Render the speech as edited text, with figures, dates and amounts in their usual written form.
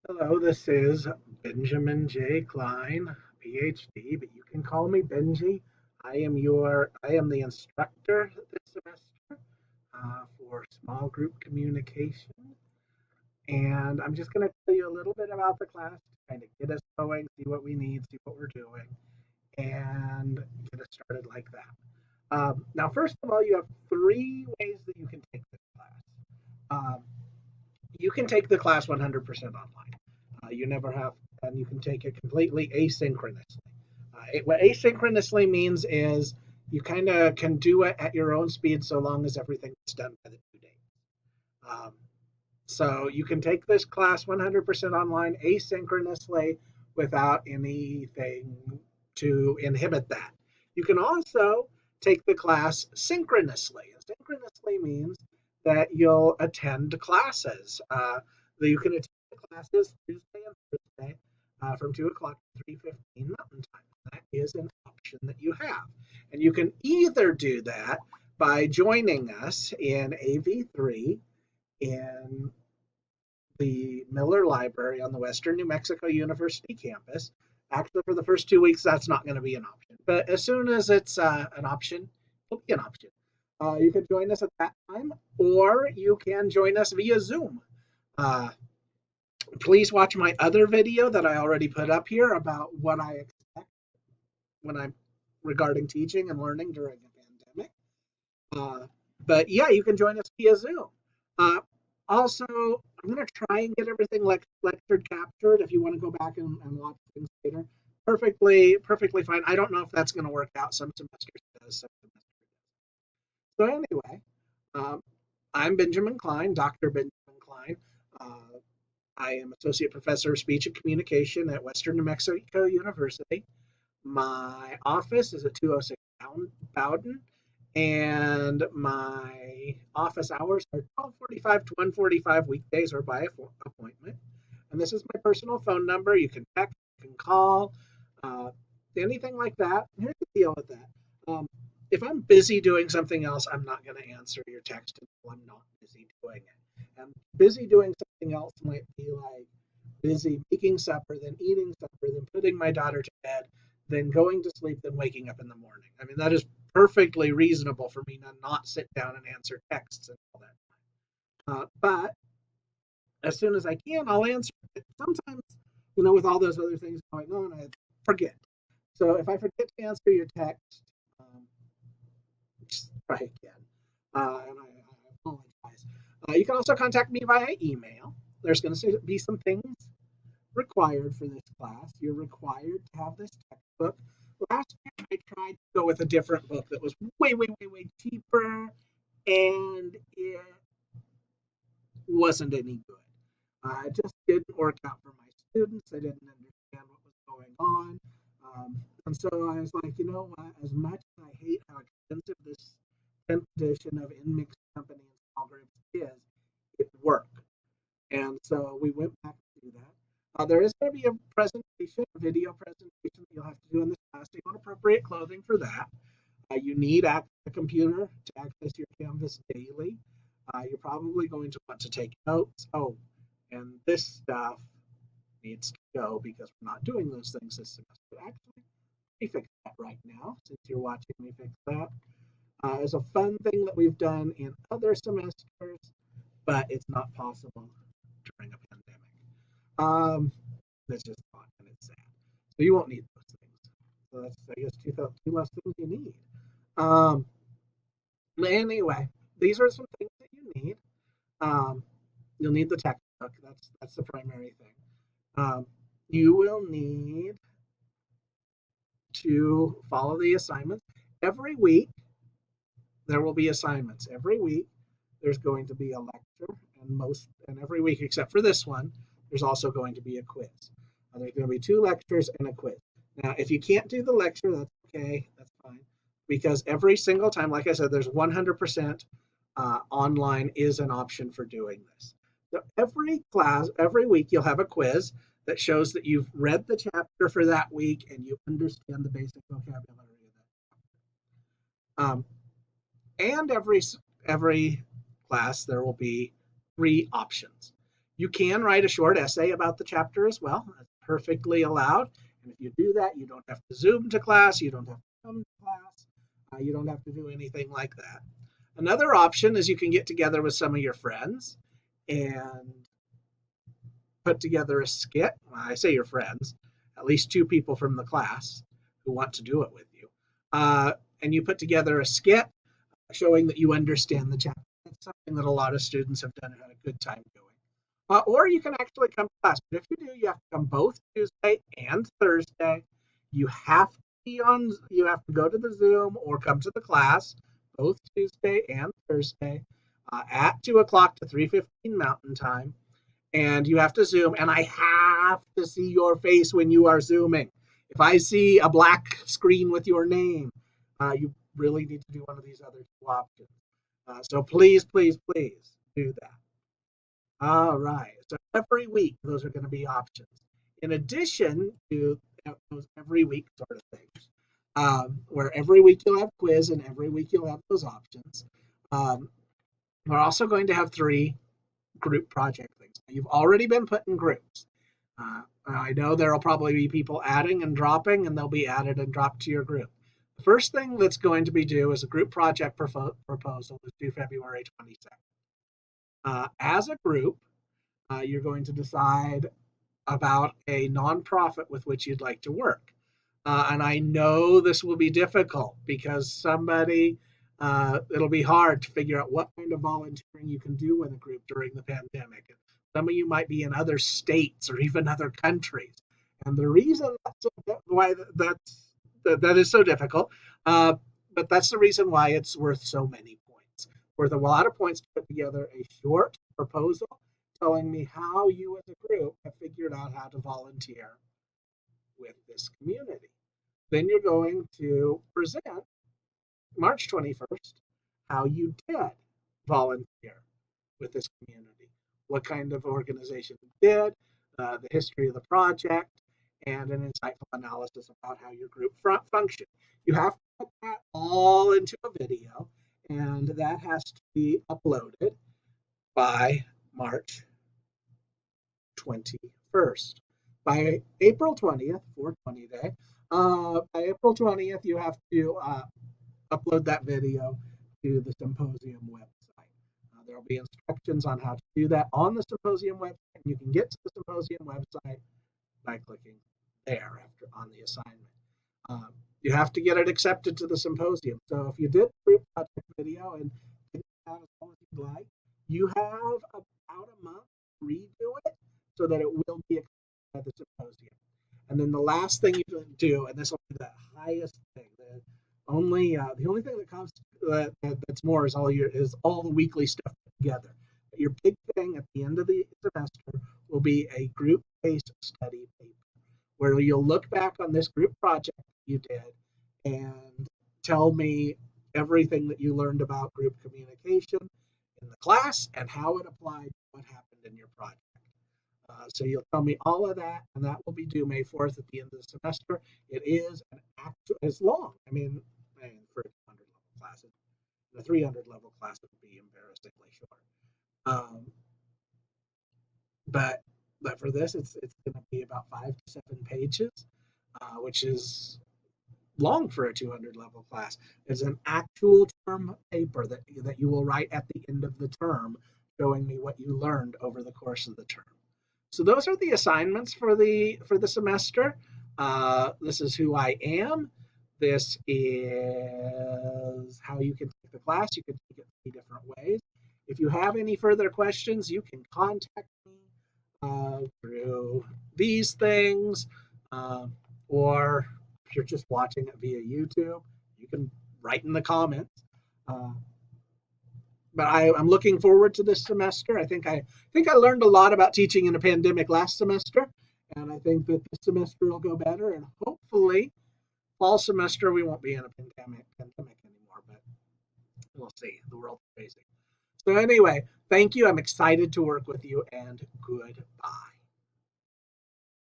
Hello, this is Benjamin J. Klein, PhD, but you can call me Benji. I am the instructor this semester for small group communication. And I'm just going to tell you a little bit about the class to kind of get us going, see what we need, see what we're doing, and get us started like that. Now, first of all, you have three ways that you can take this class. Um, you can take the class 100% online. You never have, and you can take it completely asynchronously. What asynchronously means is you kind of can do it at your own speed so long as everything is done by the due date. Um, so you can take this class 100% online asynchronously without anything to inhibit that. You can also take the class synchronously. Synchronously means that you'll attend classes. That you can attend classes Tuesday and Thursday from 2 o'clock to 3:15 Mountain Time. That is an option that you have. And you can either do that by joining us in AV3 in the Miller Library on the Western New Mexico University campus. Actually, for the first 2 weeks, that's not going to be an option. But as soon as it's an option, it'll be an option. You can join us at that time, or you can join us via Zoom. Uh, Please watch my other video that I already put up here about what I expect when I'm regarding teaching and learning during a pandemic. Uh, but yeah, you can join us via Zoom. Uh, Also, I'm going to try and get everything lectured captured. If you want to go back and watch things later, perfectly fine. I don't know if that's going to work out. Some semesters it does, some semesters it doesn't. So anyway, um, I'm Benjamin Klein, Dr. Benjamin Klein. Uh, I am associate professor of speech and communication at Western New Mexico University. My office is at 206 Bowden, and my office hours are 12:45 to 1:45 weekdays or by appointment. And this is my personal phone number. You can text, you can call, uh, anything like that. Here's the deal with that. If I'm busy doing something else, I'm not going to answer your text until I'm not busy doing it. And busy doing something else might be like busy making supper, then eating supper, then putting my daughter to bed, then going to sleep, then waking up in the morning. I mean, that is perfectly reasonable for me to not sit down and answer texts and all that. But as soon as I can, I'll answer it. Sometimes, with all those other things going on, I forget. So if I forget to answer your text, just try again. And I apologize. You can also contact me via email. There's going to be some things required for this class. You're required to have this textbook. Last year, I tried to go with a different book that was way, way, way, way cheaper, and it wasn't any good. It just didn't work out for my students. They didn't understand what was going on. And so I was like, you know what? As much as I hate how expensive this 10th edition of In Mixed Company and Small Groups is, it worked. And so we went back to do that. There is going to be a presentation, a video presentation that you'll have to do in this class. So you want appropriate clothing for that. You need a computer to access your Canvas daily. You're probably going to want to take notes. Oh, and this stuff needs to go because we're not doing those things this semester. Actually, let me fix that right now since you're watching me fix that. It's a fun thing that we've done in other semesters, but it's not possible during a pandemic. That's just fun and it's sad. So you won't need those things. So that's, I guess, two less things you need. Um, anyway, these are some things that you need. Um, you'll need the textbook. That's the primary thing. You will need to follow the assignments every week. There will be assignments every week. There's going to be a lecture, and every week except for this one, there's also going to be a quiz. There's going to be two lectures and a quiz. Now, if you can't do the lecture, that's okay. That's fine. Because every single time, like I said, there's 100% online is an option for doing this. So every week, you'll have a quiz that shows that you've read the chapter for that week and you understand the basic vocabulary of that. And every class, there will be three options. You can write a short essay about the chapter as well. That's perfectly allowed. And if you do that, you don't have to Zoom to class. You don't have to come to class. You don't have to do anything like that. Another option is you can get together with some of your friends and put together a skit. Well, I say your friends, at least 2 people from the class who want to do it with you. And you put together a skit showing that you understand the chapter. That's something that a lot of students have done and had a good time doing. Or you can actually come to class. But if you do, you have to come both Tuesday and Thursday. You have to go to the Zoom or come to the class both Tuesday and Thursday at 2 o'clock to 3:15 Mountain Time. And you have to Zoom, and I have to see your face when you are Zooming. If I see a black screen with your name, you really need to do one of these other 2 options. So please, please, please do that. All right. So every week, those are going to be options. In addition to those every week sort of things, where every week you'll have quiz and every week you'll have those options, we're also going to have 3 group project things. You've already been put in groups. I know there will probably be people adding and dropping, and they'll be added and dropped to your group. The first thing that's going to be due is a group project proposal is due February 22nd. As a group, you're going to decide about a nonprofit with which you'd like to work. And I know this will be difficult because it'll be hard to figure out what kind of volunteering you can do in a group during the pandemic. Some of you might be in other states or even other countries. And the reason why that is so difficult, but that's the reason why it's worth so many points. Worth a lot of points to put together a short proposal telling me how you as a group have figured out how to volunteer with this community. Then you're going to present March 21st how you did volunteer with this community, what kind of organization you did, the history of the project, and an insightful analysis about how your group functioned. You have to put that all into a video, and that has to be uploaded by March 21st. By April 20th, 420 Day, by April 20th, you have to upload that video to the symposium website. There will be instructions on how to do that on the symposium website. You can get to the symposium website by clicking there on the assignment. You have to get it accepted to the symposium. So if you did the group project video and didn't have as long as you'd like, you have about a month to redo it so that it will be accepted by the symposium. And then the last thing you can do, and this will be the highest thing, the only thing that costs that's more is all the weekly stuff together. But your big thing at the end of the semester will be a group-based study paper where you'll look back on this group project you did and tell me everything that you learned about group communication in the class and how it applied to what happened in your project. So you'll tell me all of that, and that will be due May 4th at the end of the semester. It is it's long. I mean, for a 200 level class, the 300 level class would be embarrassingly short. But for this, it's going to be about 5 to 7 pages, which is long for a 200 level class. It's an actual term paper that you will write at the end of the term, showing me what you learned over the course of the term. So those are the assignments for the semester. This is who I am. This is how you can take the class. You can take it 3 different ways. If you have any further questions, you can contact me through these things, or if you're just watching it via YouTube, you can write in the comments. But I'm looking forward to this semester. I think I learned a lot about teaching in a pandemic last semester, and I think that this semester will go better. And hopefully, fall semester we won't be in a pandemic anymore. But we'll see. The world's crazy. So anyway, thank you. I'm excited to work with you, and good